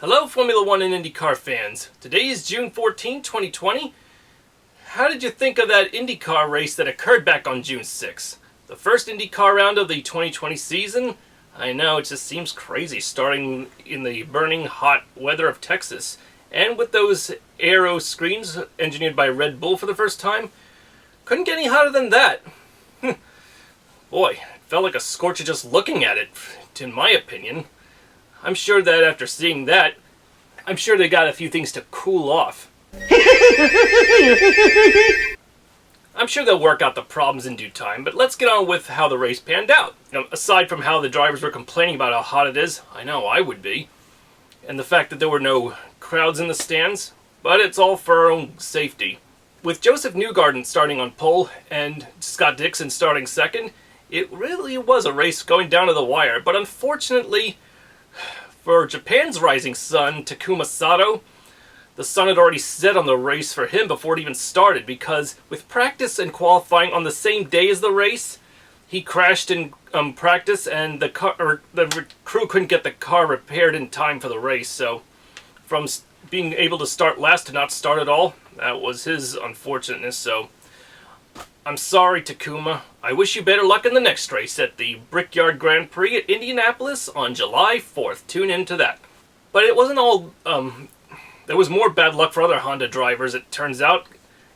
Hello Formula 1 and Indycar fans. Today is June 14, 2020. How did you think of that Indycar race that occurred back on June 6? The first Indycar round of the 2020 season? I know, it just seems crazy starting in the burning hot weather of Texas. And with those aero screens engineered by Red Bull for the first time, couldn't get any hotter than that. Boy, it felt like a scorcher just looking at it, in my opinion. I'm sure that after seeing that, I'm sure they got a few things to cool off. I'm sure they'll work out the problems in due time, but let's get on with how the race panned out. Aside from how the drivers were complaining about how hot it is, I know I would be, and the fact that there were no crowds in the stands, but it's all for our own safety. With Joseph Newgarden starting on pole and Scott Dixon starting second, it really was a race going down to the wire, but unfortunately, for Japan's rising sun, Takuma Sato, the sun had already set on the race for him before it even started, because with practice and qualifying on the same day as the race, he crashed in practice and the crew couldn't get the car repaired in time for the race. So from being able to start last to not start at all, that was his unfortunateness. So I'm sorry, Takuma. I wish you better luck in the next race at the Brickyard Grand Prix at Indianapolis on July 4th. Tune into that. But it wasn't all... there was more bad luck for other Honda drivers, it turns out.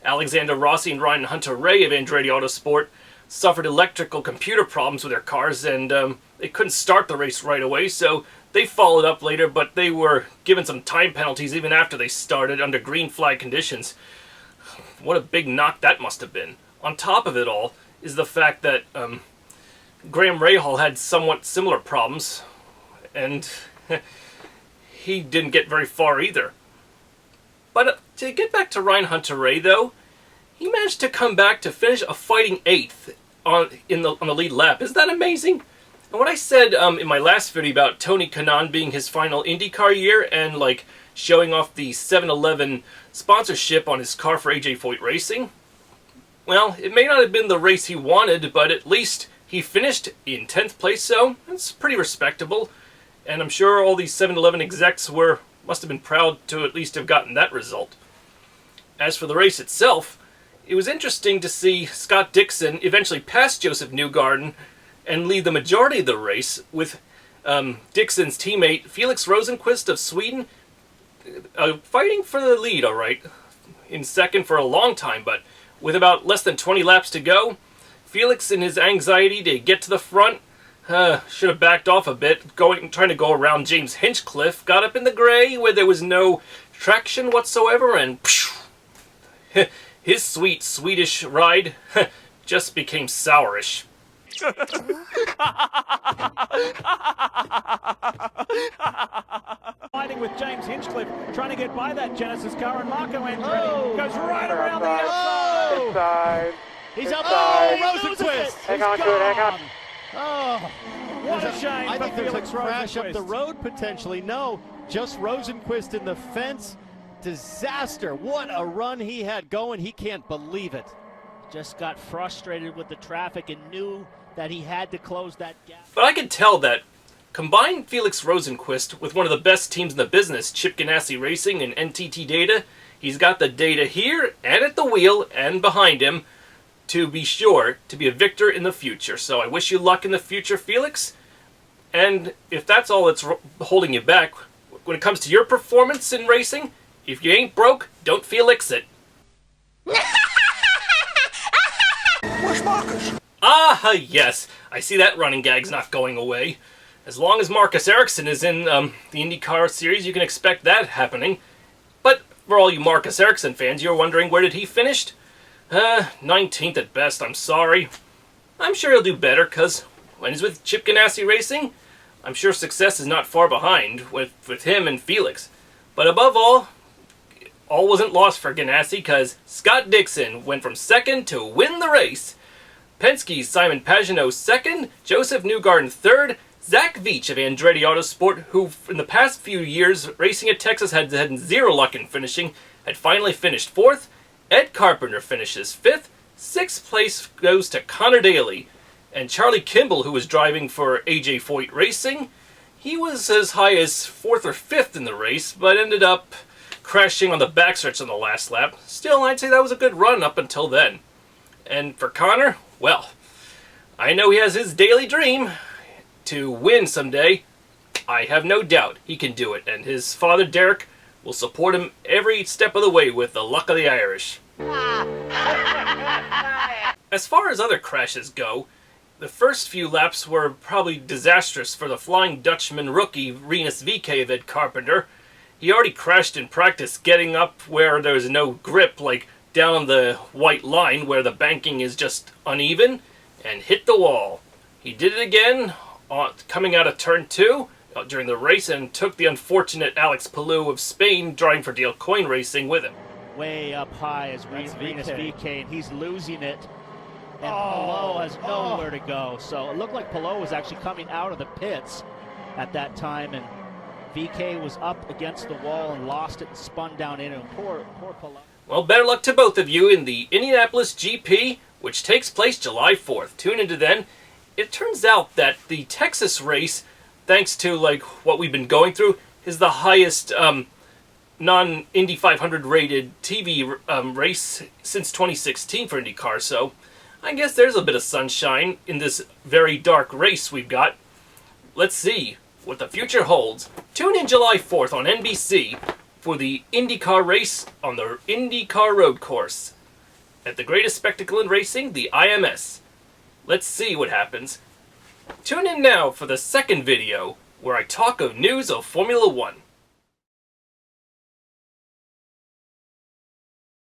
Alexander Rossi and Ryan Hunter-Reay of Andretti Autosport suffered electrical computer problems with their cars, and they couldn't start the race right away, so they followed up later, but they were given some time penalties even after they started under green flag conditions. What a big knock that must have been. On top of it all is the fact that Graham Rahal had somewhat similar problems, and he didn't get very far either. But to get back to Ryan Hunter-Reay, though, he managed to come back to finish a fighting 8th on the lead lap. Isn't that amazing? And what I said in my last video about Tony Kanaan being his final IndyCar year and like showing off the 7-Eleven sponsorship on his car for AJ Foyt Racing, well, it may not have been the race he wanted, but at least he finished in 10th place, so that's pretty respectable. And I'm sure all these 7-Eleven execs must have been proud to at least have gotten that result. As for the race itself, it was interesting to see Scott Dixon eventually pass Joseph Newgarden and lead the majority of the race, with Dixon's teammate Felix Rosenqvist of Sweden fighting for the lead, alright, in second for a long time, but with about less than 20 laps to go, Felix, in his anxiety to get to the front, should have backed off a bit, trying to go around James Hinchcliffe, got up in the gray where there was no traction whatsoever, and his sweet Swedish ride just became sourish. Fighting with James Hinchcliffe, trying to get by that Genesis car, and Marco Andretti goes right around the outside. Inside. He's up. Inside. Rosenqvist. Hang on to it, hang on. Oh, what a shame. I think there's a Felix crash up Rosenqvist. the road potentially. No, just Rosenqvist in the fence. Disaster. What a run he had going. He can't believe it. Just got frustrated with the traffic and knew that he had to close that gap. But I could tell that combine Felix Rosenqvist with one of the best teams in the business, Chip Ganassi Racing and NTT Data. He's got the data here and at the wheel and behind him to be sure to be a victor in the future. So I wish you luck in the future, Felix. And if that's all that's holding you back, when it comes to your performance in racing, if you ain't broke, don't Felix it. Where's Marcus? Ah, yes. I see that running gag's not going away. As long as Marcus Ericsson is in the IndyCar series, you can expect that happening. But for all you Marcus Ericsson fans, you're wondering where did he finish? 19th at best, I'm sorry. I'm sure he'll do better, because when he's with Chip Ganassi Racing, I'm sure success is not far behind with him and Felix. But above all wasn't lost for Ganassi, because Scott Dixon went from second to win the race. Penske's Simon Pagenaud second, Joseph Newgarden third, Zach Veach of Andretti Autosport, who in the past few years racing at Texas had zero luck in finishing, had finally finished fourth. Ed Carpenter finishes fifth. Sixth place goes to Connor Daly. And Charlie Kimball, who was driving for AJ Foyt Racing, He was as high as 4th or 5th in the race, but ended up crashing on the backstretch on the last lap. Still, I'd say that was a good run up until then. And for Connor, well, I know he has his daily dream to win someday. I have no doubt he can do it, and his father Derek will support him every step of the way with the luck of the Irish. As far as other crashes go, the first few laps were probably disastrous for the Flying Dutchman rookie Rinus VK of Ed Carpenter. He already crashed in practice getting up where there was no grip, like down on the white line where the banking is just uneven, and hit the wall. He did it again coming out of turn 2 during the race, and took the unfortunate Alex Palou of Spain driving for Dale Coyne Racing with him. Way up high is Rinus VK, and he's losing it. And Palou has nowhere to go. So it looked like Palou was actually coming out of the pits at that time, and VK was up against the wall and lost it and spun down in, and poor Palou. Well, better luck to both of you in the Indianapolis GP, which takes place July 4th. Tune into then. It turns out that the Texas race, thanks to like what we've been going through, is the highest non-Indy 500 rated TV race since 2016 for IndyCar. So I guess there's a bit of sunshine in this very dark race we've got. Let's see what the future holds. Tune in July 4th on NBC for the IndyCar race on the IndyCar road course at the greatest spectacle in racing, the IMS. Let's see what happens. Tune in now for the second video where I talk of news of Formula One.